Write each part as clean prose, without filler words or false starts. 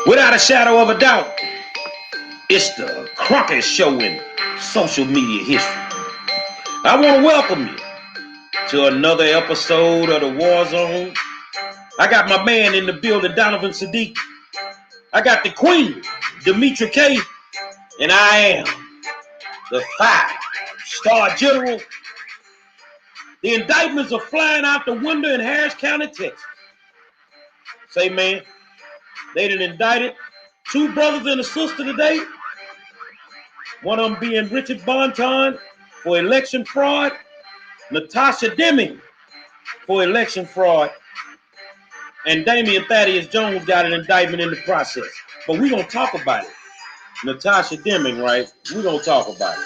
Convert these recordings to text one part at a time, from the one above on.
Without a shadow of a doubt, it's the Cronkite Show in social media history. I want to welcome you to another episode of the War Zone. I got my man in the building, Donovan Sadiq. I got the Queen, Demetra K. And I am the 5-star general. The indictments are flying out the window in Harris County, Texas. Say, man, they done indicted 2 brothers and a sister today. One of them being Richard Bonton for election fraud, Natasha Deming for election fraud, and Damian Thaddeus Jones got an indictment in the process. But we're going to talk about it. Natasha Deming, right? We're going to talk about it.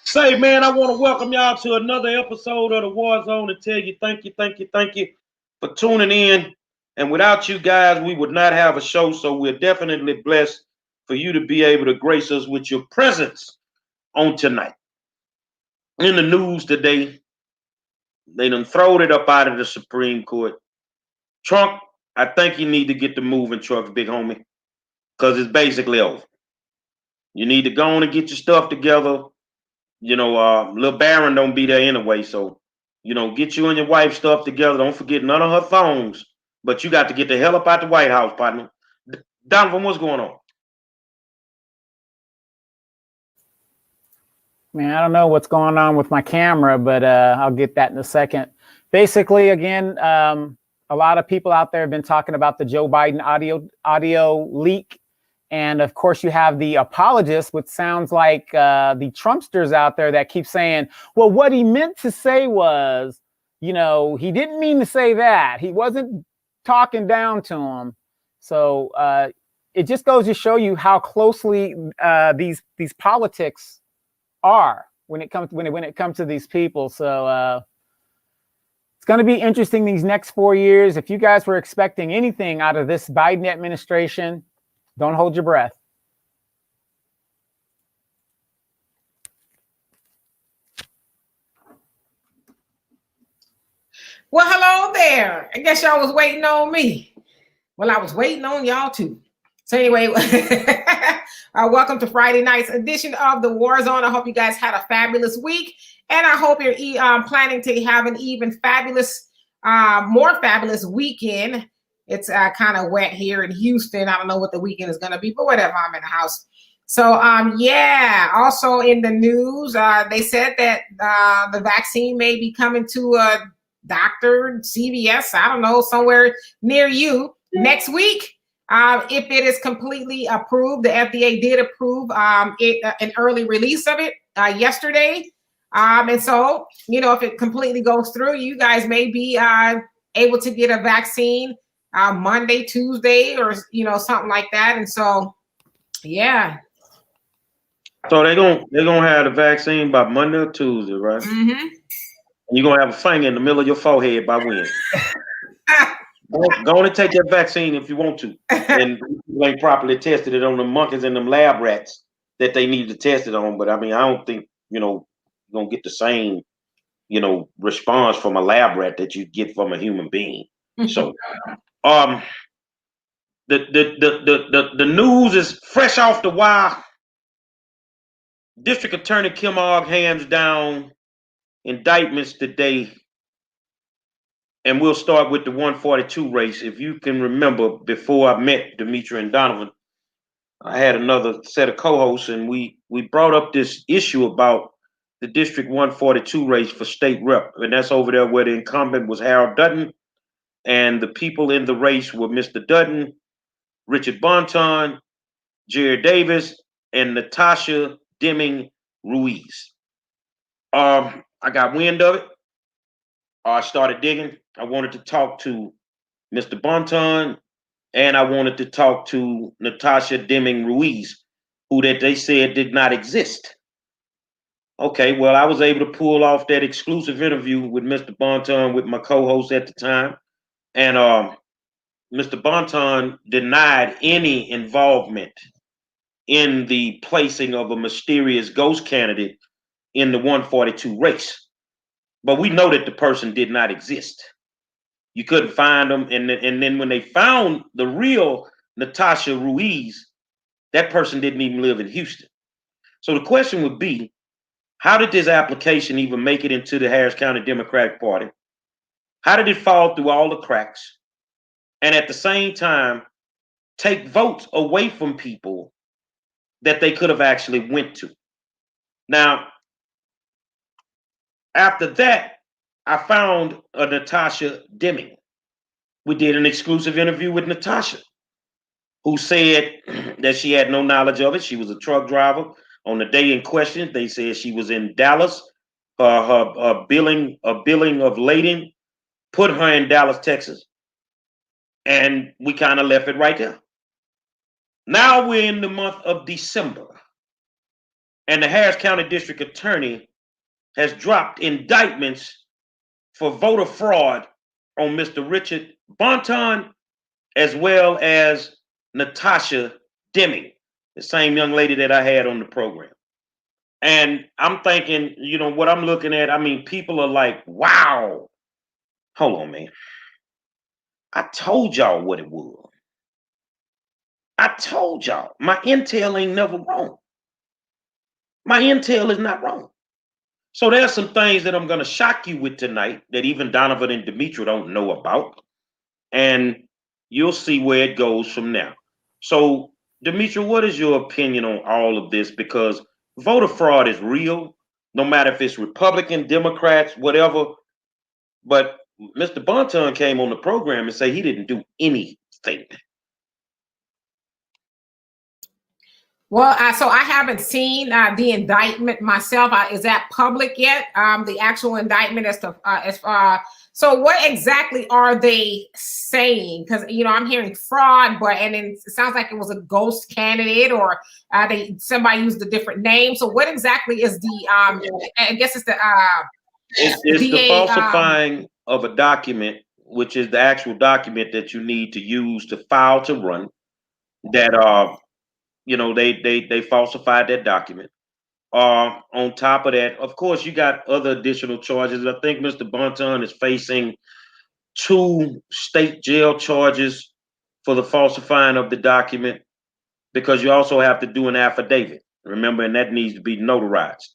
Say, man, I want to welcome y'all to another episode of the War Zone and tell you thank you for tuning in. And without you guys, we would not have a show. So we're definitely blessed for you to be able to grace us with your presence on tonight. In the news today, they done throwed it up out of the Supreme Court. Trump, I think you need to get the moving trucks, big homie, because it's basically over. You need to go on and get your stuff together. You know, Lil Baron don't be there anyway, so, get you and your wife stuff together. Don't forget none of her phones, but you got to get the hell up out the White House, partner. Donovan, what's going on? Man, I don't know what's going on with my camera, but I'll get that in a second. Basically, again, a lot of people out there have been talking about the Joe Biden audio leak. And of course, you have the apologists, which sounds like the Trumpsters out there that keep saying, well, what he meant to say was, he didn't mean to say that. He wasn't talking down to him. So it just goes to show you how closely these politics are when it comes to these people. So it's going to be interesting these next 4 years. If you guys were expecting anything out of this Biden administration, don't hold your breath. Well, hello there. I guess y'all was waiting on me. Well, I was waiting on y'all too. So anyway, welcome to Friday night's edition of the War Zone. I hope you guys had a fabulous week, and I hope you're planning to have an even more fabulous weekend. It's kind of wet here in Houston. I don't know what the weekend is going to be, but whatever. I'm in the house. So, also in the news, they said that the vaccine may be coming to a doctor, CVS, I don't know, somewhere near you next week. If it is completely approved, the FDA did approve an early release of it yesterday. And so, if it completely goes through, you guys may be able to get a vaccine Monday, Tuesday, or something like that. And so, yeah. So they're gonna have the vaccine by Monday or Tuesday, right? Mm-hmm. And you're gonna have a finger in the middle of your forehead by when? Go on and take that vaccine if you want to, and you ain't properly tested it on the monkeys and them lab rats that they need to test it on. But I mean, I don't think you're gonna get the same response from a lab rat that you get from a human being. So, the news is fresh off the wire. District Attorney Kim Ogg hands down indictments today, and we'll start with the 142 race. If you can remember, before I met Demetra and Donovan, I had another set of co-hosts, and we brought up this issue about the District 142 race for state rep, and that's over there where the incumbent was Harold Dutton, and the people in the race were Mr. Dutton, Richard Bonton, Jared Davis, and Natasha Deming Ruiz. I got wind of it. I started digging. I wanted to talk to Mr. Bonton, and I wanted to talk to Natasha Deming Ruiz, who that they said did not exist. Okay, well, I was able to pull off that exclusive interview with Mr. Bonton with my co-host at the time, and Mr. Bonton denied any involvement in the placing of a mysterious ghost candidate in the 142 race. But we know that the person did not exist. You couldn't find them, and then when they found the real Natasha Ruiz, that person didn't even live in Houston. So the question would be, how did this application even make it into the Harris County Democratic Party? How did it fall through all the cracks? And at the same time, take votes away from people that they could have actually went to. Now, after that, I found a Natasha Deming. We did an exclusive interview with Natasha, who said that she had no knowledge of it. She was a truck driver. On the day in question, they said she was in Dallas. Her billing of lading put her in Dallas, Texas. And we kind of left it right there. Now we're in the month of December, and the Harris County District Attorney has dropped indictments for voter fraud on Mr. Richard Bonton, as well as Natasha Deming, the same young lady that I had on the program. And I'm thinking, you know, what I'm looking at, I mean, people are like, wow. Hold on, man. I told y'all what it was. I told y'all. My intel ain't never wrong. My intel is not wrong. So there's some things that I'm going to shock you with tonight that even Donovan and Demetra don't know about. And you'll see where it goes from now. So, Demetra, what is your opinion on all of this? Because voter fraud is real, no matter if it's Republican, Democrats, whatever. But Mr. Bonton came on the program and said he didn't do anything. Well, so I haven't seen the indictment myself. Is that public yet? The actual indictment so what exactly are they saying? Because, you know, I'm hearing fraud, and then it sounds like it was a ghost candidate, or somebody used a different name. So what exactly is the I guess it's the it's the falsifying of a document, which is the actual document that you need to use to file to run. That you know, they falsified that document. On top of that, of course, you got other additional charges. I think Mr. Bonton is facing 2 state jail charges for the falsifying of the document, because you also have to do an affidavit. Remember, and that needs to be notarized.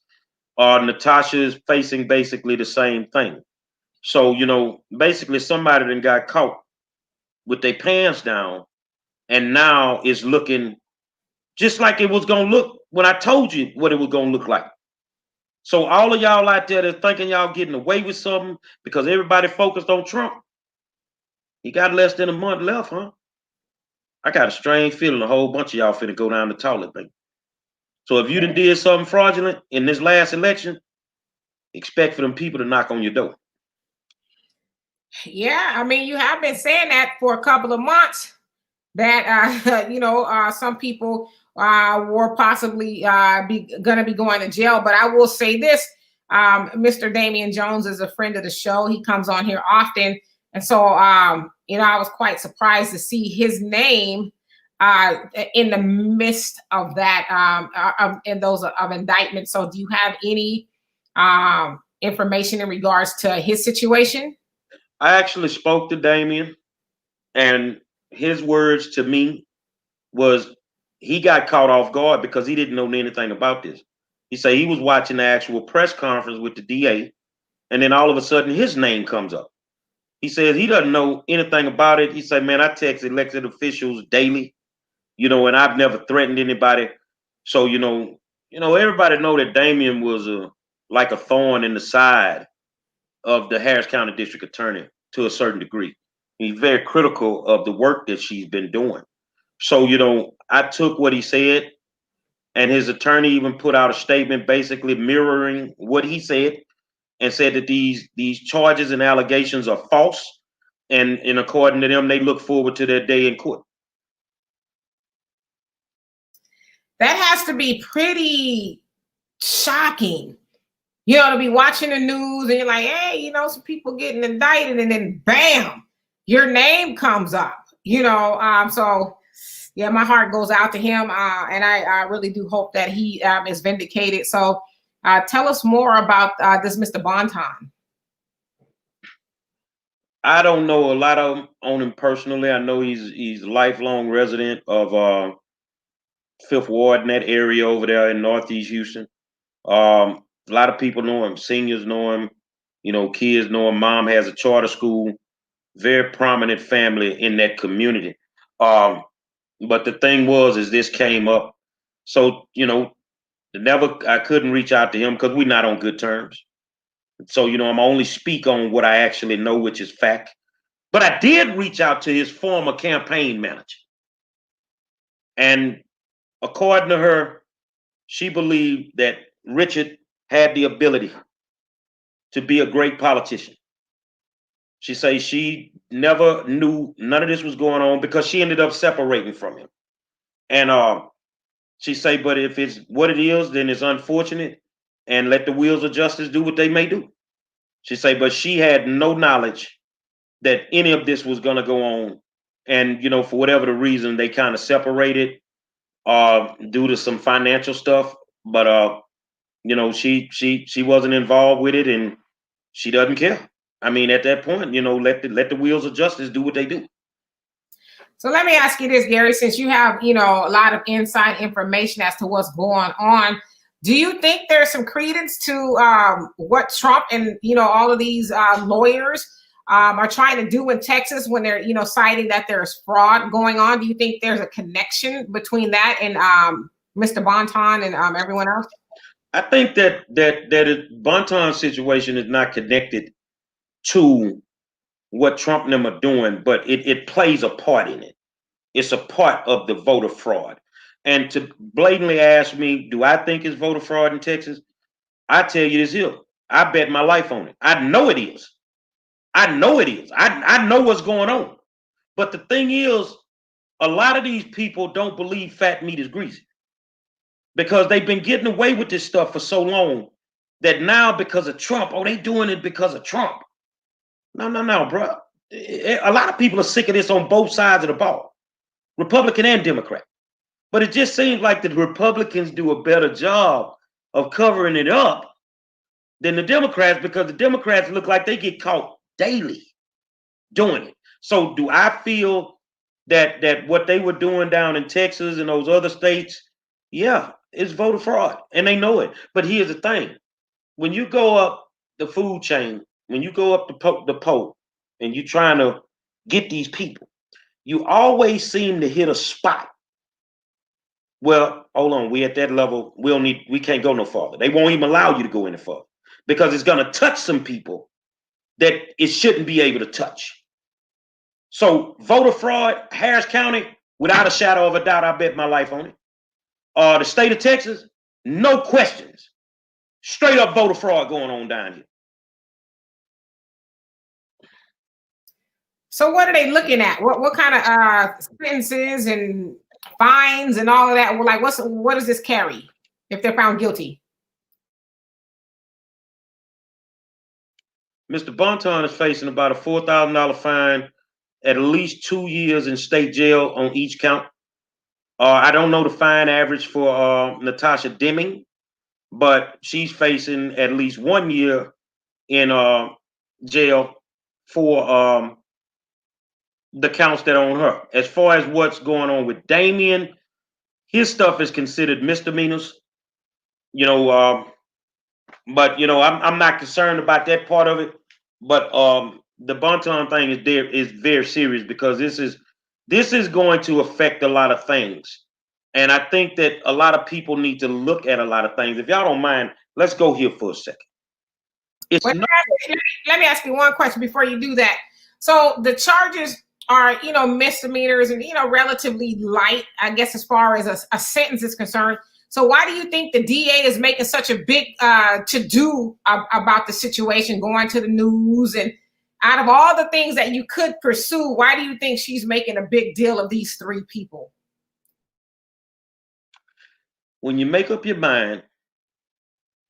Natasha is facing basically the same thing. So, you know, basically somebody then got caught with their pants down, and now is looking just like it was going to look when I told you what it was going to look like. So all of y'all out there that thinking y'all getting away with something because everybody focused on Trump, he got less than a month left, huh? I got a strange feeling a whole bunch of y'all finna go down the toilet, baby. So if you done did something fraudulent in this last election, expect for them people to knock on your door. Yeah, I mean, you have been saying that for a couple of months, that you know, some people were possibly gonna be going to jail. But I will say this, Mr. Damian Jones is a friend of the show. He comes on here often, and so you know, I was quite surprised to see his name in the midst of that, in those of indictments. So do you have any information in regards to his situation? I actually spoke to Damian, and his words to me was he got caught off guard because he didn't know anything about this. He said he was watching the actual press conference with the DA, and then all of a sudden his name comes up. He says he doesn't know anything about it. He said, man, I text elected officials daily, you know, and I've never threatened anybody. So, you know, everybody know that Damian was like a thorn in the side of the Harris County District Attorney to a certain degree. He's very critical of the work that she's been doing. So, you know, I took what he said, and his attorney even put out a statement basically mirroring what he said, and said that these charges and allegations are false, and according to them, they look forward to their day in court. That has to be pretty shocking, you know, to be watching the news and you're like, hey, you know, some people getting indicted, and then bam, your name comes up, you know. So yeah, my heart goes out to him, and I really do hope that he is vindicated. So tell us more about this Mr. Bonton. I don't know a lot of on him personally. I know he's a lifelong resident of Fifth Ward in that area over there in Northeast Houston. A lot of people know him. Seniors know him. You know, kids know him. Mom has a charter school. Very prominent family in that community. Um, but the thing is this came up. So, you know, I couldn't reach out to him because we're not on good terms. So, you know, I'm only speak on what I actually know, which is fact. But I did reach out to his former campaign manager. And according to her, she believed that Richard had the ability to be a great politician. She says she never knew none of this was going on because she ended up separating from him. And she say, but if it's what it is, then it's unfortunate, and let the wheels of justice do what they may do. She say, but she had no knowledge that any of this was going to go on, and you know, for whatever the reason, they kind of separated due to some financial stuff. But you know, she wasn't involved with it, and she doesn't care. I mean, at that point, you know, let the wheels of justice do what they do. So let me ask you this, Gary, since you have, you know, a lot of inside information as to what's going on, do you think there's some credence to what Trump and, you know, all of these lawyers are trying to do in Texas when they're, you know, citing that there's fraud going on? Do you think there's a connection between that and Mr. Bonton and everyone else? I think that Bonton's situation is not connected to what Trump and them are doing, but it plays a part in it. It's a part of the voter fraud. And to blatantly ask me, do I think it's voter fraud in Texas? I tell you this here. I bet my life on it. I know it is. I know it is. I know what's going on. But the thing is, a lot of these people don't believe fat meat is greasy because they've been getting away with this stuff for so long that now because of Trump, they doing it because of Trump. No, bro. A lot of people are sick of this on both sides of the ball, Republican and Democrat. But it just seems like the Republicans do a better job of covering it up than the Democrats because the Democrats look like they get caught daily doing it. So do I feel that what they were doing down in Texas and those other states, yeah, it's voter fraud and they know it. But here's the thing. When you go up the food chain, when you go up the pole and you're trying to get these people, you always seem to hit a spot. Well, hold on, we at that level, we can't go no farther. They won't even allow you to go any further because it's gonna touch some people that it shouldn't be able to touch. So voter fraud, Harris County, without a shadow of a doubt, I bet my life on it. The state of Texas, no questions. Straight up voter fraud going on down here. So what are they looking at? What kind of sentences and fines and all of that? Well, like what does this carry if they're found guilty? Mr. Bonton is facing about a $4,000 fine, at least 2 years in state jail on each count. I don't know the fine average for Natasha Deming, but she's facing at least 1 year in jail for the counts that are on her. As far as what's going on with Damien, his stuff is considered misdemeanors. You know, but you know, I'm not concerned about that part of it. But the Bonton thing is very serious because this is going to affect a lot of things. And I think that a lot of people need to look at a lot of things. If y'all don't mind, let's go here for a second. Let me ask you one question before you do that. So the charges are, you know, misdemeanors and, you know, relatively light, I guess, as far as a sentence is concerned. So why do you think the DA is making such a big to-do about the situation, going to the news? And out of all the things that you could pursue, why do you think she's making a big deal of these three people? When you make up your mind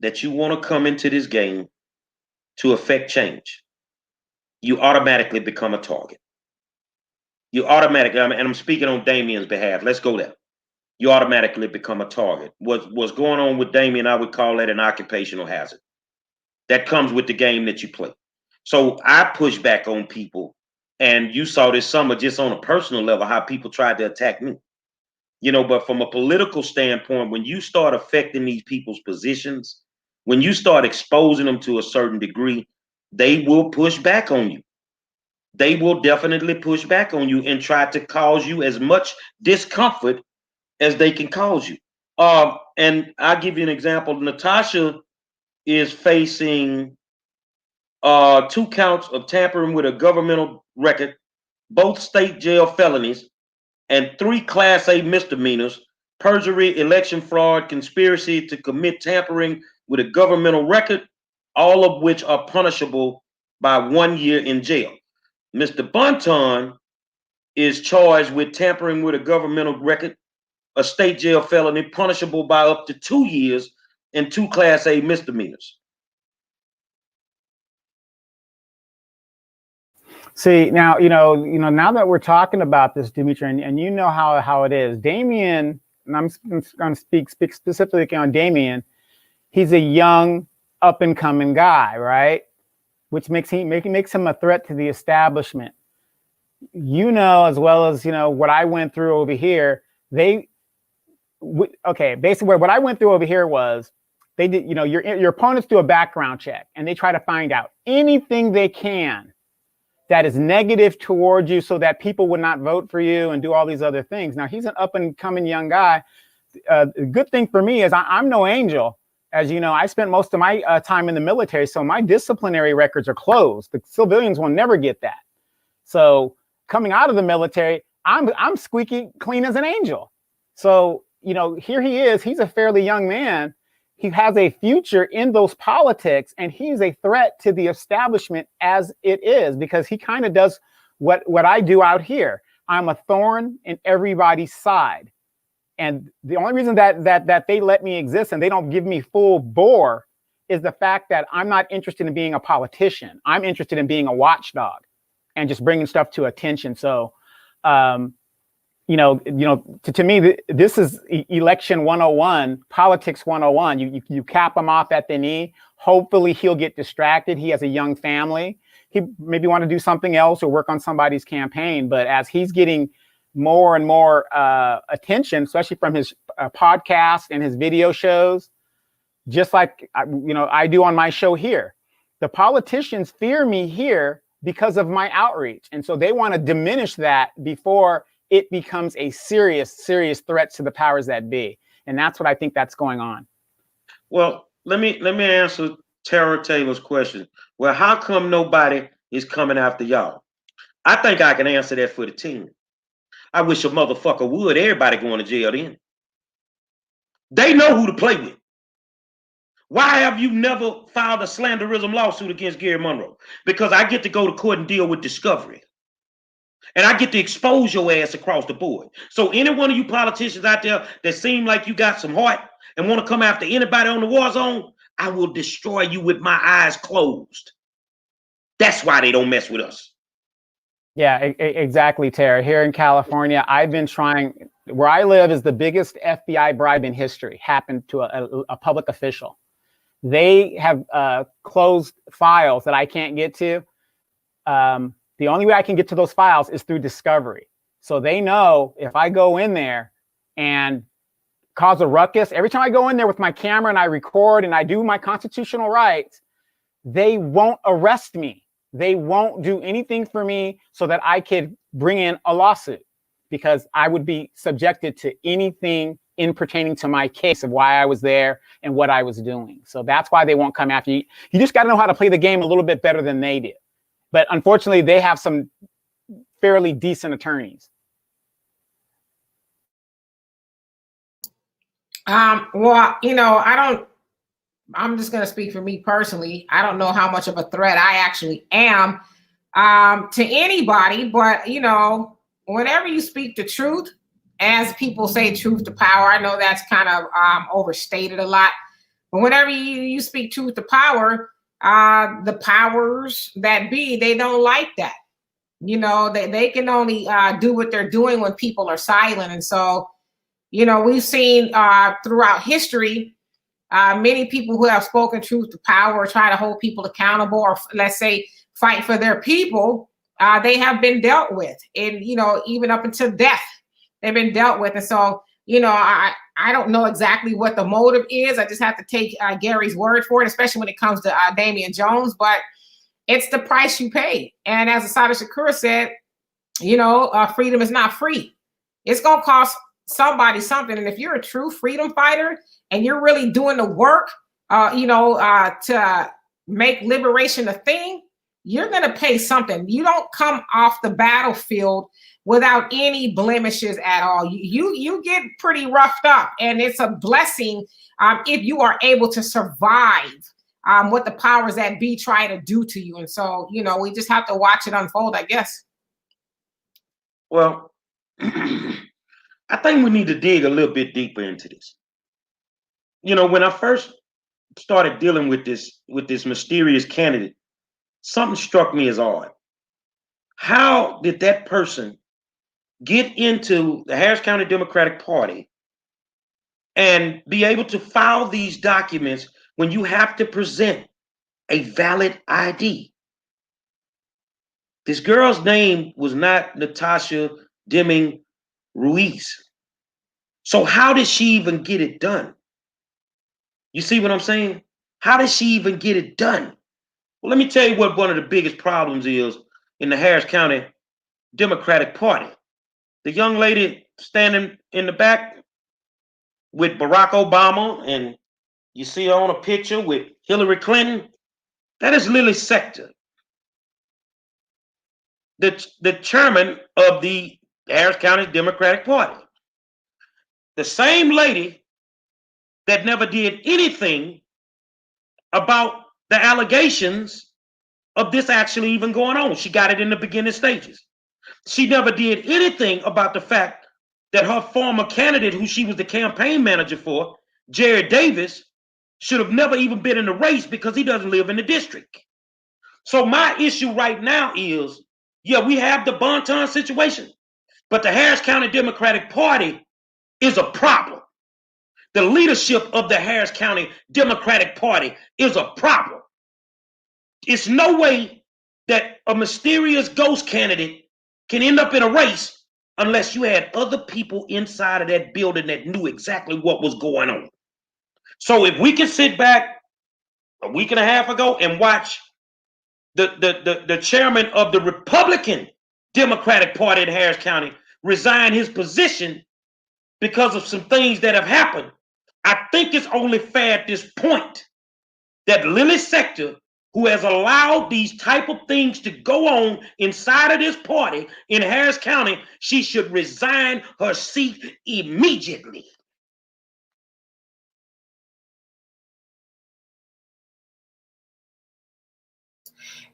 that you want to come into this game to affect change, you automatically become a target. You automatically, and I'm speaking on Damien's behalf. Let's go there. You automatically become a target. What's going on with Damien, I would call that an occupational hazard. That comes with the game that you play. So I push back on people, and you saw this summer just on a personal level how people tried to attack me. But from a political standpoint, when you start affecting these people's positions, when you start exposing them to a certain degree, they will push back on you. They will definitely push back on you and try to cause you as much discomfort as they can cause you. And I'll give you an example. Natasha is facing 2 counts of tampering with a governmental record, both state jail felonies, and 3 Class A misdemeanors: perjury, election fraud, conspiracy to commit tampering with a governmental record, all of which are punishable by 1 year in jail. Mr. Bonton is charged with tampering with a governmental record, a state jail felony, punishable by up to 2 years, and 2 Class A misdemeanors. See, now, now that we're talking about this, Dimitri, and you know how it is, Damien, and I'm going to speak specifically on Damien, he's a young, up-and-coming guy, right? Which makes him a threat to the establishment. As well as, what I went through over here, basically what I went through over here was, they did, your opponents do a background check, and they try to find out anything they can that is negative towards you so that people would not vote for you and do all these other things. Now, he's an up and coming young guy. The good thing for me is I'm no angel. As you know, I spent most of my time in the military, so my disciplinary records are closed. The civilians will never get that. So coming out of the military, I'm squeaky clean as an angel. So, here he is. He's a fairly young man. He has a future in those politics, and he's a threat to the establishment as it is, because he kind of does what I do out here. I'm a thorn in everybody's side. And the only reason that they let me exist and they don't give me full bore is the fact that I'm not interested in being a politician. I'm interested in being a watchdog and just bringing stuff to attention. So, to me, this is election 101, politics 101. You cap him off at the knee. Hopefully he'll get distracted. He has a young family. He maybe want to do something else or work on somebody's campaign. But as he's getting more and more attention, especially from his podcast and his video shows, just like I do on my show here, the politicians fear me here because of my outreach. And so they want to diminish that before it becomes a serious threat to the powers that be. And that's what I think that's going on. Well, let me answer Tara Taylor's question. Well, how come nobody is coming after y'all? I think I can answer that for the team. I wish a motherfucker would. Everybody going to jail then. They know who to play with. Why have you never filed a slanderism lawsuit against Gary Monroe? Because I get to go to court and deal with discovery. And I get to expose your ass across the board. So any one of you politicians out there that seem like you got some heart and want to come after anybody on the war zone, I will destroy you with my eyes closed. That's why they don't mess with us. Yeah, exactly, Tara. Here in California, I've been trying, where I live is the biggest FBI bribe in history, happened to a public official. They have closed files that I can't get to. The only way I can get to those files is through discovery. So they know if I go in there and cause a ruckus, every time I go in there with my camera and I record and I do my constitutional rights, they won't arrest me. They won't do anything for me so that I could bring in a lawsuit, because I would be subjected to anything in pertaining to my case of why I was there and what I was doing. So that's why they won't come after you. You just got to know how to play the game a little bit better than they did. But unfortunately, they have some fairly decent attorneys. Well, I'm just going to speak for me personally. I don't know how much of a threat I actually am to anybody, but, whenever you speak the truth, as people say, truth to power, I know that's kind of overstated a lot, but whenever you speak truth to power, the powers that be, they don't like that. They can only do what they're doing when people are silent. And so, we've seen throughout history, many people who have spoken truth to power try to hold people accountable, or let's say fight for their people, they have been dealt with, and even up until death, they've been dealt with. And so, I don't know exactly what the motive is. I just have to take Gary's word for it, especially when it comes to Damian Jones. But it's the price you pay. And as Assata Shakur said, freedom is not free. It's going to cost somebody something. And if you're a true freedom fighter and you're really doing the work, to make liberation a thing, you're going to pay something. You don't come off the battlefield without any blemishes at all. You get pretty roughed up, and it's a blessing if you are able to survive what the powers that be try to do to you. And so, we just have to watch it unfold, I guess. Well, I think we need to dig a little bit deeper into this. When I first started dealing with this mysterious candidate, something struck me as odd. How did that person get into the Harris County Democratic Party and be able to file these documents when you have to present a valid ID? This girl's name was not Natasha Deming Ruiz. So how did she even get it done? You see what I'm saying? How did she even get it done? Well, let me tell you what one of the biggest problems is in the Harris County Democratic Party. The young lady standing in the back with Barack Obama, and you see her on a picture with Hillary Clinton, that is Lily Sector, the chairman of the Harris County Democratic Party. The same lady that never did anything about the allegations of this actually even going on. She got it in the beginning stages. She never did anything about the fact that her former candidate, who she was the campaign manager for, Jared Davis, should have never even been in the race because he doesn't live in the district. So my issue right now is, we have the Bonton situation, but the Harris County Democratic Party is a problem. The leadership of the Harris County Democratic Party is a problem. It's no way that a mysterious ghost candidate can end up in a race unless you had other people inside of that building that knew exactly what was going on. So if we can sit back a week and a half ago and watch the chairman of the Republican Democratic Party in Harris County resign his position because of some things that have happened, I think it's only fair at this point that Lily Sector, who has allowed these type of things to go on inside of this party in Harris County, she should resign her seat immediately.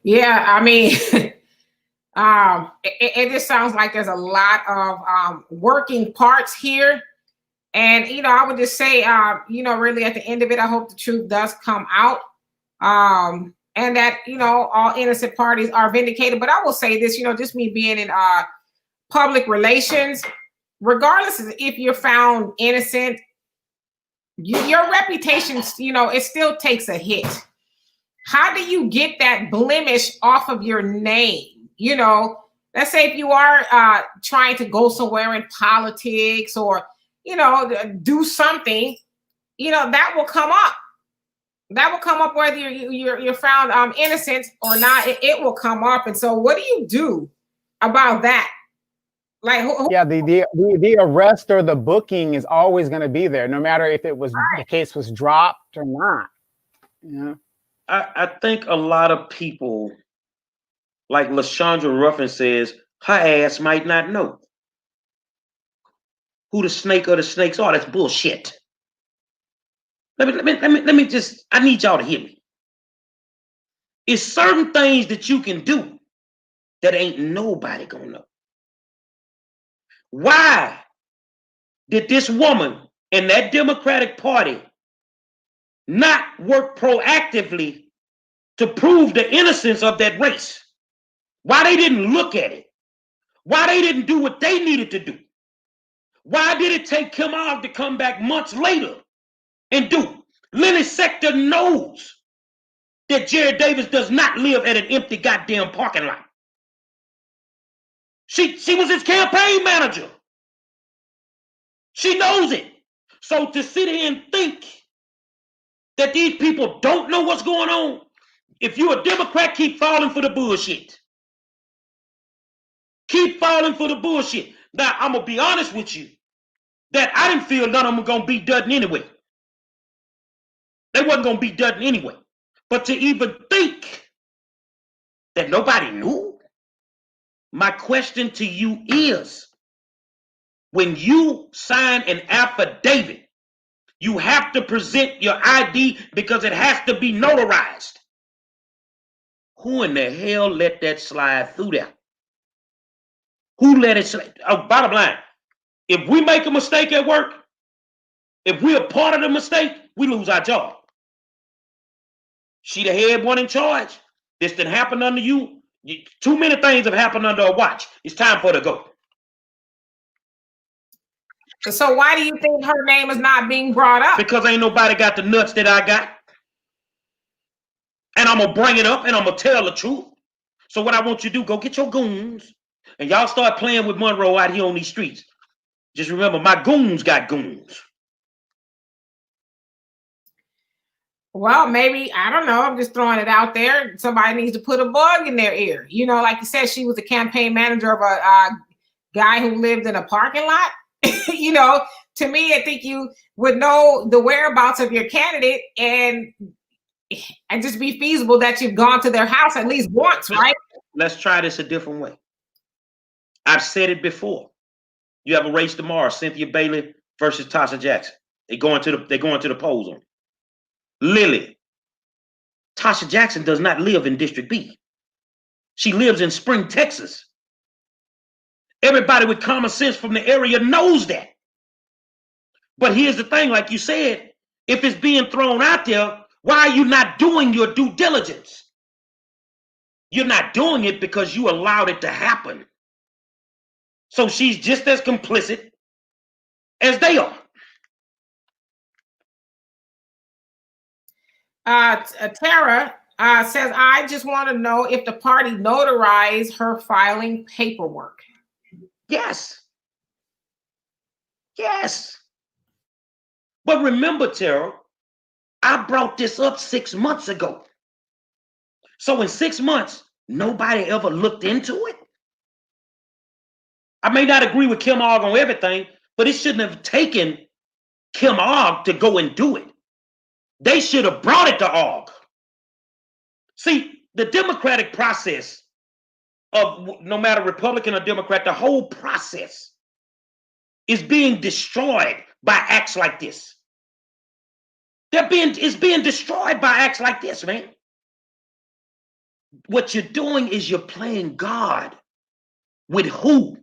Yeah, I mean, it just sounds like there's a lot of working parts here. And, I would just say, really at the end of it, I hope the truth does come out. And that, all innocent parties are vindicated. But I will say this, just me being in public relations, regardless of if you're found innocent, your reputation, it still takes a hit. How do you get that blemish off of your name? Let's say if you are trying to go somewhere in politics or, do something, that will come up. That will come up whether you're found innocent or not. It will come up. And so what do you do about that? Like, the arrest or the booking is always going to be there, no matter if it was the case was dropped or not. I think a lot of people, like LaShondra Ruffin says, her ass might not know who the snake or the snakes are. That's bullshit. Let me just, I need y'all to hear me. It's certain things that you can do that ain't nobody gonna know. Why did this woman in that Democratic Party not work proactively to prove the innocence of that race? Why they didn't look at it? Why they didn't do what they needed to do? Why did it take Kim Ogg to come back months later and do? Lily Sector knows that Jared Davis does not live at an empty goddamn parking lot. She was his campaign manager. She knows it. So to sit here and think that these people don't know what's going on, if you're a Democrat, keep falling for the bullshit. Keep falling for the bullshit. Now, I'm going to be honest with you, that I didn't feel none of them were going to beat Dutton anyway. They wasn't going to beat Dutton anyway. But to even think that nobody knew, my question to you is, when you sign an affidavit, you have to present your ID because it has to be notarized. Who in the hell let that slide through there? Who let it slide? Oh, bottom line, if we make a mistake at work, if we're a part of the mistake, we lose our job. She the head one in charge. This didn't happen under you. Too many things have happened under a watch. It's time for her to go. So why do you think her name is not being brought up? Because ain't nobody got the nuts that I got. And I'm going to bring it up and I'm going to tell the truth. So what I want you to do, go get your goons and y'all start playing with Monroe out here on these streets. Just remember, my goons got goons. Well, maybe, I don't know. I'm just throwing it out there. Somebody needs to put a bug in their ear. You know, like you said, she was the campaign manager of a guy who lived in a parking lot. You know, to me, I think you would know the whereabouts of your candidate and just be feasible that you've gone to their house at least once, right? Let's try this a different way. I've said it before. You have a race tomorrow, Cynthia Bailey versus Tasha Jackson. They're going to the polls on it. Lily, Tasha Jackson does not live in District B. She lives in Spring, Texas. Everybody with common sense from the area knows that. But here's the thing, like you said, if it's being thrown out there, why are you not doing your due diligence? You're not doing it because you allowed it to happen. So she's just as complicit as they are. Tara says, I just want to know if the party notarized her filing paperwork. Yes. Yes. But remember, Tara, I brought this up 6 months ago. So in 6 months, nobody ever looked into it. I may not agree with Kim Ogg on everything, but it shouldn't have taken Kim Ogg to go and do it. They should have brought it to Ogg. See, the democratic process of no matter Republican or Democrat, the whole process is being destroyed by acts like this. It's being destroyed by acts like this, man. What you're doing is you're playing God with who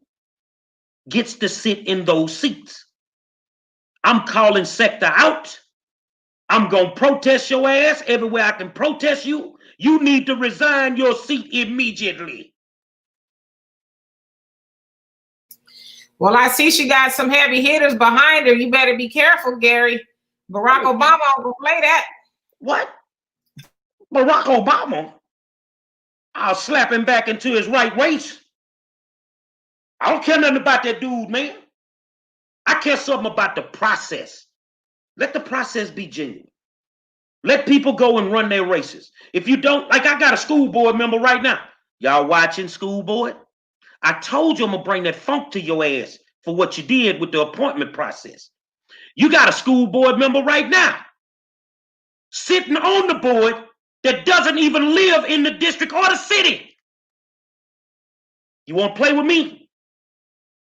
gets to sit in those seats. I'm calling sector out. I'm going to protest your ass everywhere I can protest you. You need to resign your seat immediately. Well, I see she got some heavy hitters behind her. You better be careful, Gary. Barack Obama will play that. What? Barack Obama? I'll slap him back into his right waist. I don't care nothing about that dude, man. I care something about the process. Let the process be genuine. Let people go and run their races. If you don't, like I got a school board member right now. Y'all watching school board? I told you I'm going to bring that funk to your ass for what you did with the appointment process. You got a school board member right now sitting on the board that doesn't even live in the district or the city. You want to play with me?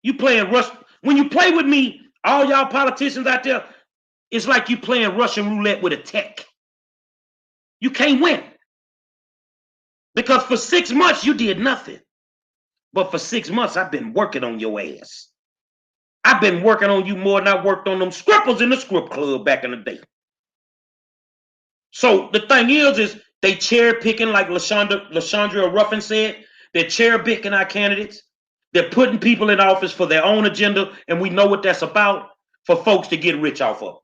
You playing Rush. When you play with me, all y'all politicians out there, it's like you playing Russian roulette with a tech. You can't win. Because for 6 months, you did nothing. But for 6 months, I've been working on your ass. I've been working on you more than I worked on them scribbles in the script club back in the day. So the thing is they cherry picking, like LaShondra Ruffin said, they're cherry picking our candidates. They're putting people in office for their own agenda, and we know what that's about, for folks to get rich off of.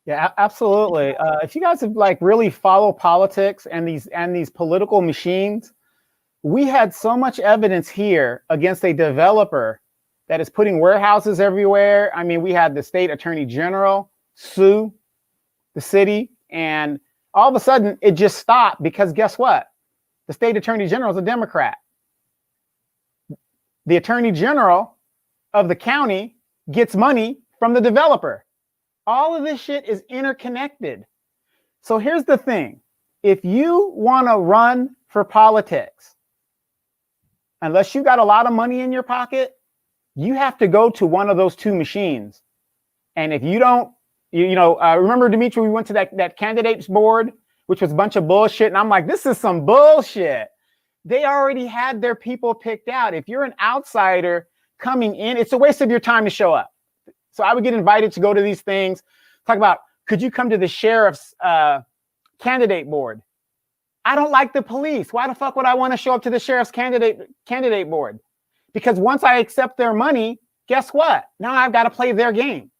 Yeah, absolutely. If you guys have like really follow politics and these political machines, we had so much evidence here against a developer that is putting warehouses everywhere. I mean, we had the state attorney general sue the city, and all of a sudden it just stopped because guess what? The state attorney general is a Democrat. The attorney general of the county gets money from the developer. All of this shit is interconnected. So here's the thing. If you want to run for politics, unless you got a lot of money in your pocket, you have to go to one of those two machines. And if you don't, remember, Dimitri, we went to that candidates board, which was a bunch of bullshit. And I'm like, this is some bullshit. They already had their people picked out. If you're an outsider coming in, it's a waste of your time to show up. So I would get invited to go to these things, talk about, could you come to the sheriff's candidate board? I don't like the police. Why the fuck would I want to show up to the sheriff's candidate board? Because once I accept their money, guess what? Now I've got to play their game.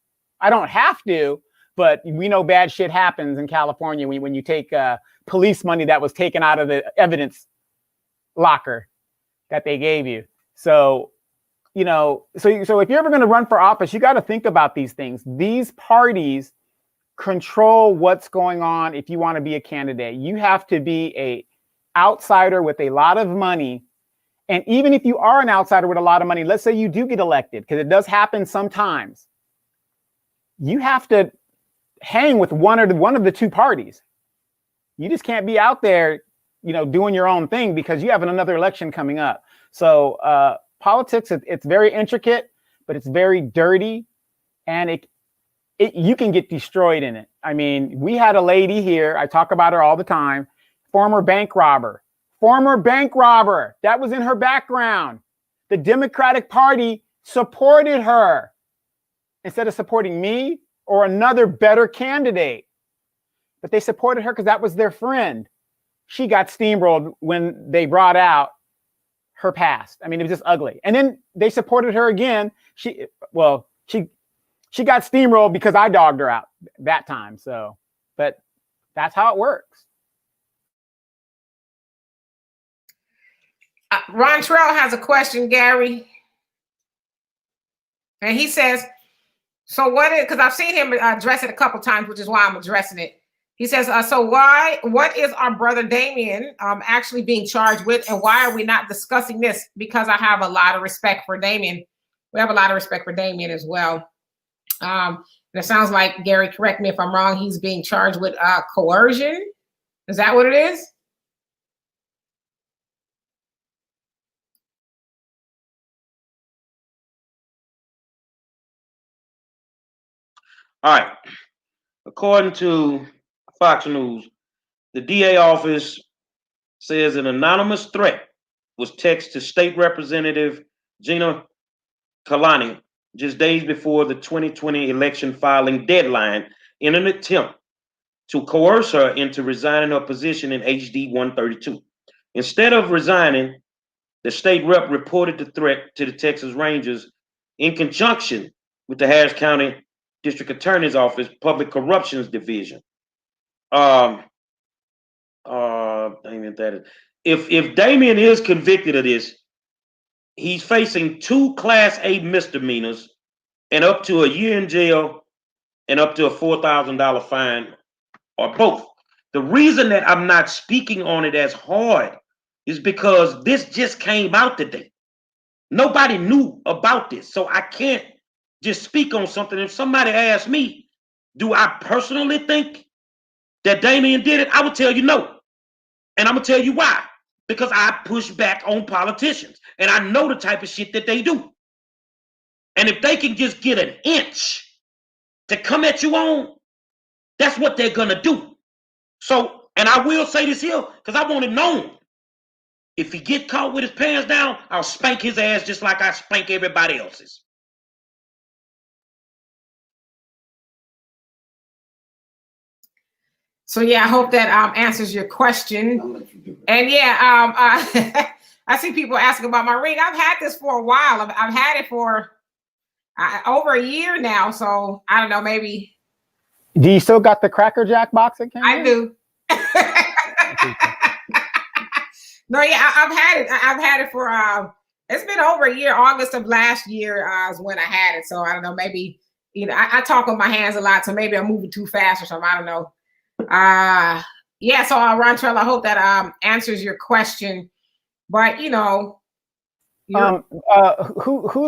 I don't have to, but we know bad shit happens in California when you take police money that was taken out of the evidence locker that they gave you. So, so if you're ever going to run for office, you got to think about these things. These parties control what's going on. If you want to be a candidate, you have to be a outsider with a lot of money. And even if you are an outsider with a lot of money, let's say you do get elected, because it does happen sometimes, you have to hang with one of the two parties. You just can't be out there, doing your own thing because you have another election coming up. So politics, it's very intricate, but it's very dirty, and you can get destroyed in it. I mean, we had a lady here, I talk about her all the time, former bank robber. That was in her background. The Democratic Party supported her instead of supporting me or another better candidate. But they supported her because that was their friend. She got steamrolled when they brought out her past. I mean, it was just ugly. And then they supported her again. She got steamrolled because I dogged her out that time. So, but that's how it works. Ron Trell has a question, Gary. And he says, so because I've seen him address it a couple times, which is why I'm addressing it. He says, what is our brother Damien actually being charged with, and why are we not discussing this? Because I have a lot of respect for Damien. We have a lot of respect for Damien as well. And it sounds like, Gary, correct me if I'm wrong, he's being charged with coercion. Is that what it is? All right. According to Fox News, the DA office says an anonymous threat was texted to State Representative Gina Kalani just days before the 2020 election filing deadline in an attempt to coerce her into resigning her position in HD 132. Instead of resigning, the state rep reported the threat to the Texas Rangers in conjunction with the Harris County District Attorney's Office Public Corruptions Division. If Damien is convicted of this, he's facing 2 Class A misdemeanors and up to a year in jail and up to a $4,000 fine, or both. The reason that I'm not speaking on it as hard is because this just came out today. Nobody knew about this, so I can't just speak on something. If somebody asks me, do I personally think that Damien did it? I would tell you no. And I'm going to tell you why. Because I push back on politicians, and I know the type of shit that they do. And if they can just get an inch to come at you on, that's what they're going to do. So, and I will say this here, because I want it known. If he get caught with his pants down, I'll spank his ass just like I spank everybody else's. So yeah, I hope that answers your question. And yeah, I see people asking about my ring. I've had this for a while. I've had it for over a year now. So I don't know, maybe Do you still got the Cracker Jack box again? I do. No, yeah, I've had it. I've had it for it's been over a year. August of last year is when I had it. So I don't know, maybe I talk with my hands a lot, so maybe I'm moving too fast or something. I don't know. Yeah, so Rontrell, I hope that answers your question. But who's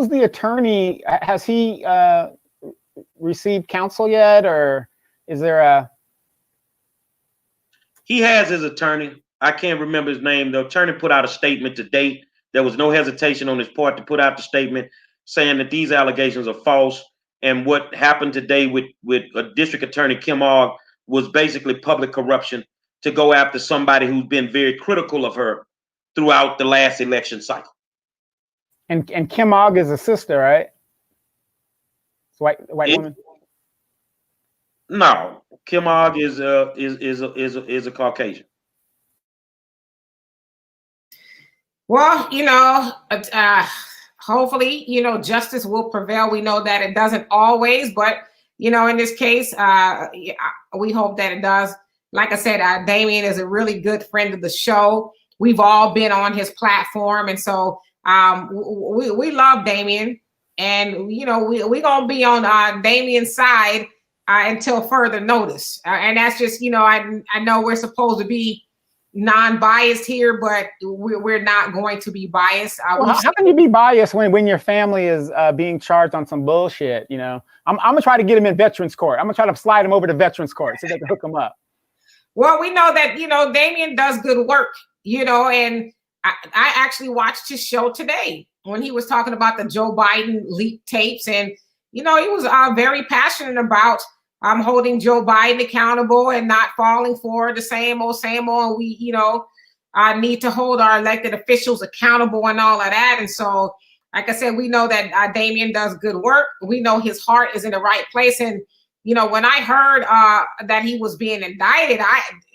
the attorney? Has he received counsel yet, or is there a? He has his attorney. I can't remember his name. The attorney put out a statement today. There was no hesitation on his part to put out the statement saying that these allegations are false. And what happened today with District Attorney Kim Ogg was basically public corruption to go after somebody who's been very critical of her throughout the last election cycle. And Kim Ogg is a sister, right? It's white woman. No, Kim Ogg is a Caucasian. Well, hopefully, justice will prevail. We know that it doesn't always, but in this case, we hope that it does. Like I said, Damien is a really good friend of the show. We've all been on his platform, and so we love Damien, and we're gonna be on Damien's side until further notice. And that's just I know we're supposed to be non-biased here, but we're not going to be biased. Well, how can you be biased when your family is being charged on some bullshit? I'm gonna try to get him in Veterans Court. I'm gonna try to slide him over to Veterans Court so they can hook him up. Well, we know that Damien does good work, and I actually watched his show today when he was talking about the Joe Biden leaked tapes, and he was very passionate about holding Joe Biden accountable and not falling for the same old. We, need to hold our elected officials accountable and all of that. And so, like I said, we know that Damien does good work. We know his heart is in the right place. And, when I heard that he was being indicted,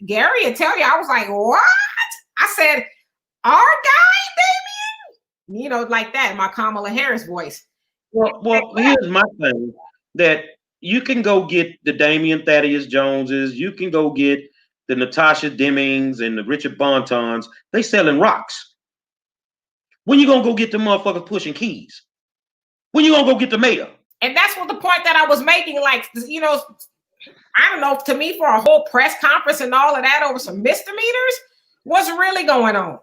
Gary, I tell you, I was like, what? I said, our guy, Damien? Like that, in my Kamala Harris voice. Well, here's my thing, that you can go get the Damian Thaddeus Joneses, you can go get the Natasha Demings and the Richard Bontons. They selling rocks. When you gonna go get the motherfuckers pushing keys? When you gonna go get the mayor? And that's what the point that I was making. Like, I don't know, to me, for a whole press conference and all of that over some misdemeanors, what's really going on?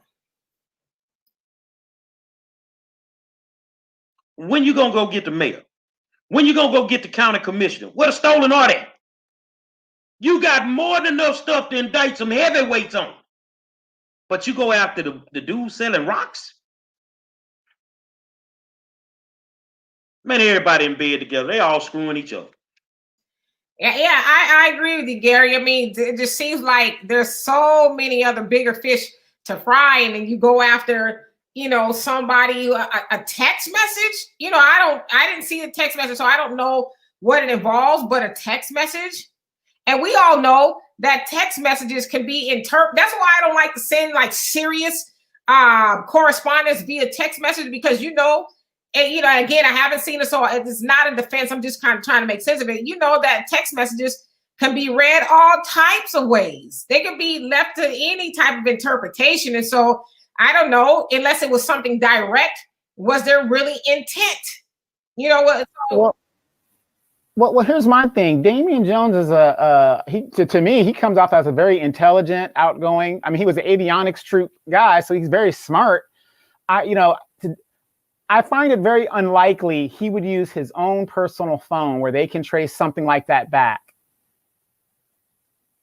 When you gonna go get the mayor? When you gonna go get the county commissioner? Where the stolen are they? You got more than enough stuff to indict some heavyweights on. But you go after the dude selling rocks? Man, everybody in bed together. They all screwing each other. Yeah, I agree with you, Gary. I mean, it just seems like there's so many other bigger fish to fry, and then you go after somebody, a text message. I didn't see the text message, so I don't know what it involves, but a text message. And we all know that text messages can be interpreted. That's why I don't like to send like serious correspondence via text message, because and again, I haven't seen it, so it's not a defense. I'm just kind of trying to make sense of it. That text messages can be read all types of ways. They can be left to any type of interpretation. And so I don't know, unless it was something direct, was there really intent? Well, here's my thing. Damien Jones is to me, he comes off as a very intelligent, outgoing. I mean, he was an avionics troop guy, so he's very smart. I find it very unlikely he would use his own personal phone where they can trace something like that back.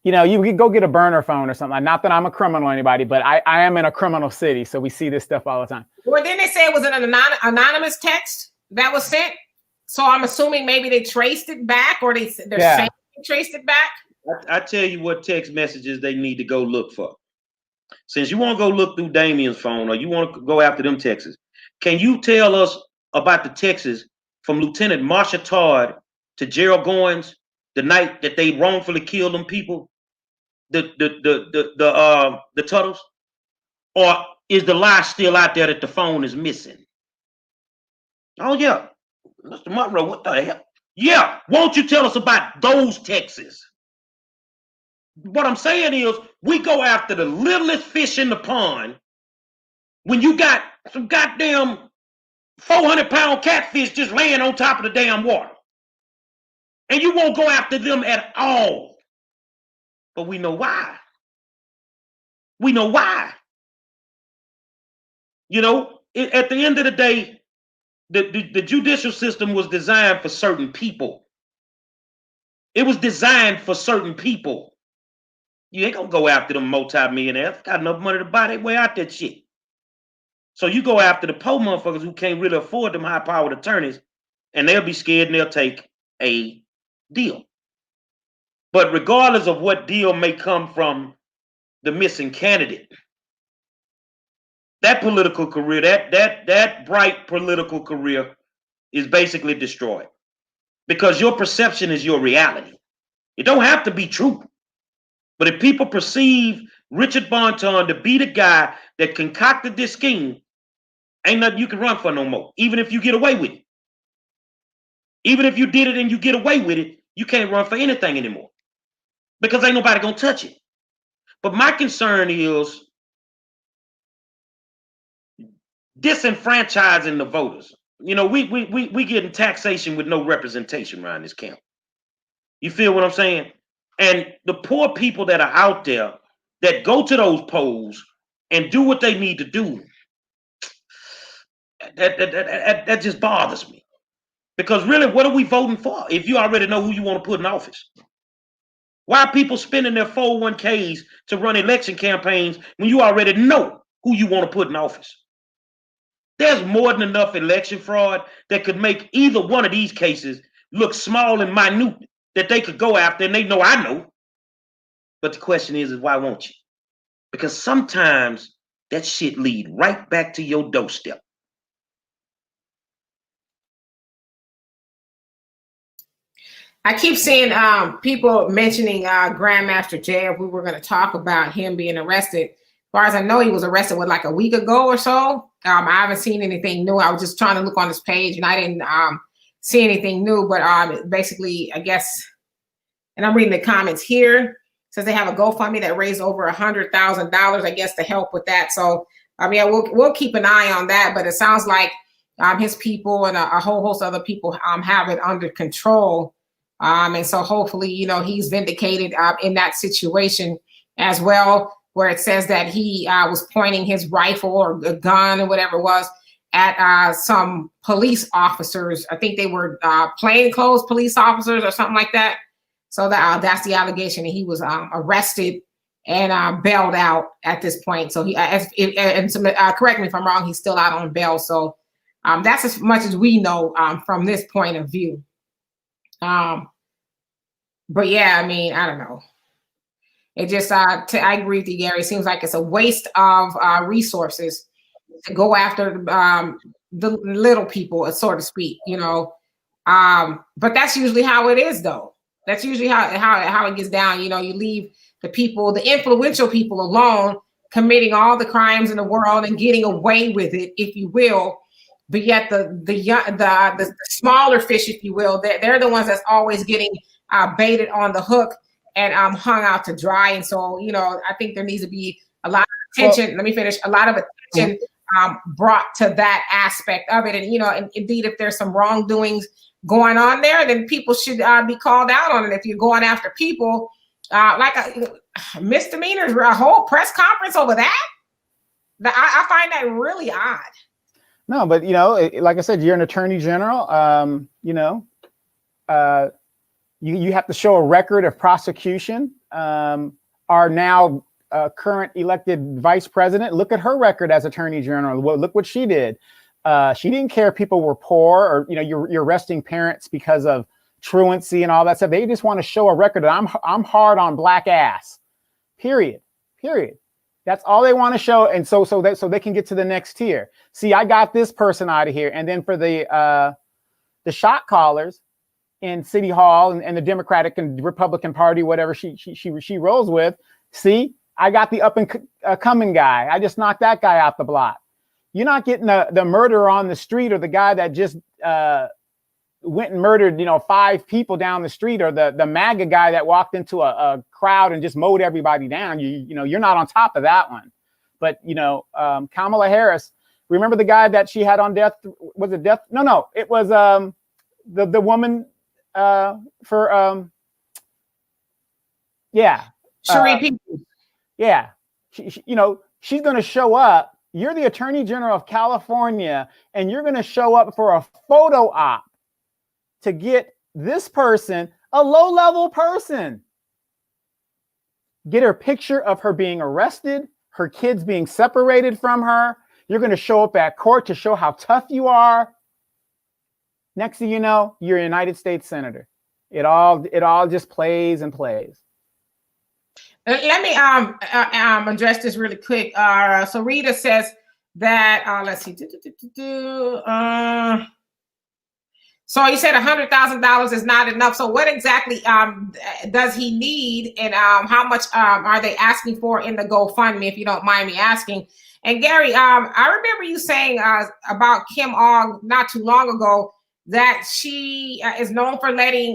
You could go get a burner phone or something. Not that I'm a criminal or anybody, but I am in a criminal city, so we see this stuff all the time. Well, then they say it was an anonymous text that was sent. So I'm assuming maybe they traced it back, or they're saying they traced it back. I tell you what text messages they need to go look for. Since you want to go look through Damien's phone, or you want to go after them texts, can you tell us about the texts from Lieutenant Marsha Todd to Gerald Goins the night that they wrongfully killed them people, the Tuttles? Or is the lie still out there that the phone is missing? Oh yeah, Mr. Monroe, what the hell? Yeah, won't you tell us about those Texas? What I'm saying is, we go after the littlest fish in the pond when you got some goddamn 400-pound catfish just laying on top of the damn water. And you won't go after them at all. But we know why. We know why. You know, at the end of the day, the judicial system was designed for certain people. It was designed for certain people. You ain't gonna go after them multi-millionaires. Got enough money to buy their way out that shit. So you go after the poor motherfuckers who can't really afford them high-powered attorneys, and they'll be scared and they'll take a deal. But regardless of what deal may come from the missing candidate, that political career, that bright political career is basically destroyed. Because your perception is your reality. It don't have to be true. But if people perceive Richard Bonton to be the guy that concocted this scheme, ain't nothing you can run for no more, even if you get away with it. Even if you did it and you get away with it, you can't run for anything anymore. Because ain't nobody gonna touch it. But my concern is disenfranchising the voters. You know, we getting taxation with no representation around this camp. You feel what I'm saying? And the poor people that are out there that go to those polls and do what they need to do, that just bothers me. Because really, what are we voting for if you already know who you want to put in office? Why are people spending their 401ks to run election campaigns when you already know who you want to put in office? There's more than enough election fraud that could make either one of these cases look small and minute that they could go after, and they know I know. But the question is why won't you? Because sometimes that shit lead right back to your doorstep. I keep seeing people mentioning Grandmaster Jay. If we were going to talk about him being arrested, as far as I know, he was arrested like a week ago or so. I haven't seen anything new. I was just trying to look on his page, and I didn't see anything new. But basically, I guess, and I'm reading the comments here. It says they have a GoFundMe that raised over $100,000, I guess, to help with that. So, I mean, we'll keep an eye on that. But it sounds like his people and a whole host of other people have it under control. And so hopefully, you know, he's vindicated in that situation as well, where it says that he was pointing his rifle or a gun or whatever it was at some police officers. I think they were plainclothes police officers or something like that. So that's the allegation, that he was arrested and bailed out at this point. So correct me if I'm wrong, he's still out on bail. So that's as much as we know from this point of view. But yeah, I mean, I don't know. It just, I agree with you, Gary. It seems like it's a waste of resources to go after the little people, so to speak, you know. But that's usually how it is, though. That's usually how it gets down. You know, you leave the people, the influential people alone, committing all the crimes in the world and getting away with it, if you will. But yet the smaller fish, if you will, they're the ones that's always getting baited on the hook and hung out to dry. And so, you know, I think there needs to be a lot of attention. Let me finish. A lot of attention brought to that aspect of it. And, you know, and indeed, if there's some wrongdoings going on there, then people should be called out on it. If you're going after people like misdemeanors, a whole press conference over that, I find that really odd. No, but, you know, like I said, you're an attorney general. You know, you have to show a record of prosecution. Our now current elected vice president, look at her record as attorney general. Look what she did. She didn't care if people were poor or, you know, you're arresting parents because of truancy and all that stuff. They just want to show a record that I'm hard on black ass. Period. That's all they want to show, and so they can get to the next tier. See, I got this person out of here, and then for the shot callers in City Hall and the Democratic and Republican Party, whatever she rolls with. See, I got the up and coming guy. I just knocked that guy out the block. You're not getting the murderer on the street or the guy that just went and murdered, 5 people down the street, or the MAGA guy that walked into a crowd and just mowed everybody down. You're not on top of that one. But, Kamala Harris, remember the guy that she had on death? Was it death? No, it was the woman for Cherie Peoples. Yeah. She's going to show up. You're the Attorney General of California, and you're going to show up for a photo op to get this person, a low-level person, get her picture of her being arrested, her kids being separated from her. You're going to show up at court to show how tough you are. Next thing you know, you're a United States Senator. It all just plays and plays. Let me address this really quick. So Rita says that let's see. So you said $100,000 is not enough. So what exactly does he need, and how much are they asking for in the GoFundMe, if you don't mind me asking? And Gary, I remember you saying about Kim Ogg not too long ago that she is known for letting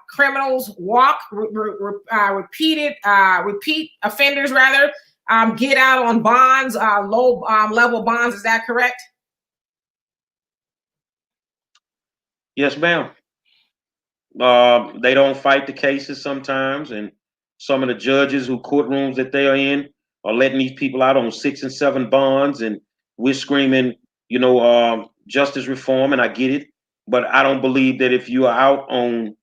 criminals walk, repeat offenders rather, get out on bonds, low level bonds. Is that correct? Yes, ma'am. They don't fight the cases sometimes, and some of the judges who courtrooms that they are in are letting these people out on 6 and 7 bonds, and we're screaming, justice reform, and I get it, but I don't believe that if you are out on,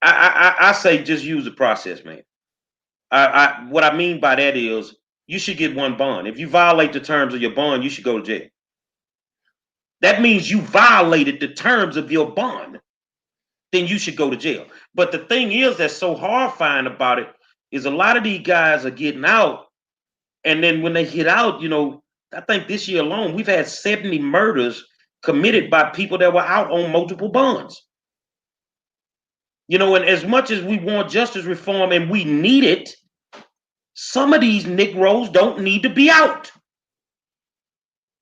I say just use the process, man. What I mean by that is you should get one bond. If you violate the terms of your bond, you should go to jail. That means you violated the terms of your bond. Then you should go to jail. But the thing is that's so horrifying about it is a lot of these guys are getting out. And then when they get out, I think this year alone, we've had 70 murders committed by people that were out on multiple bonds. And as much as we want justice reform and we need it, some of these Negroes don't need to be out.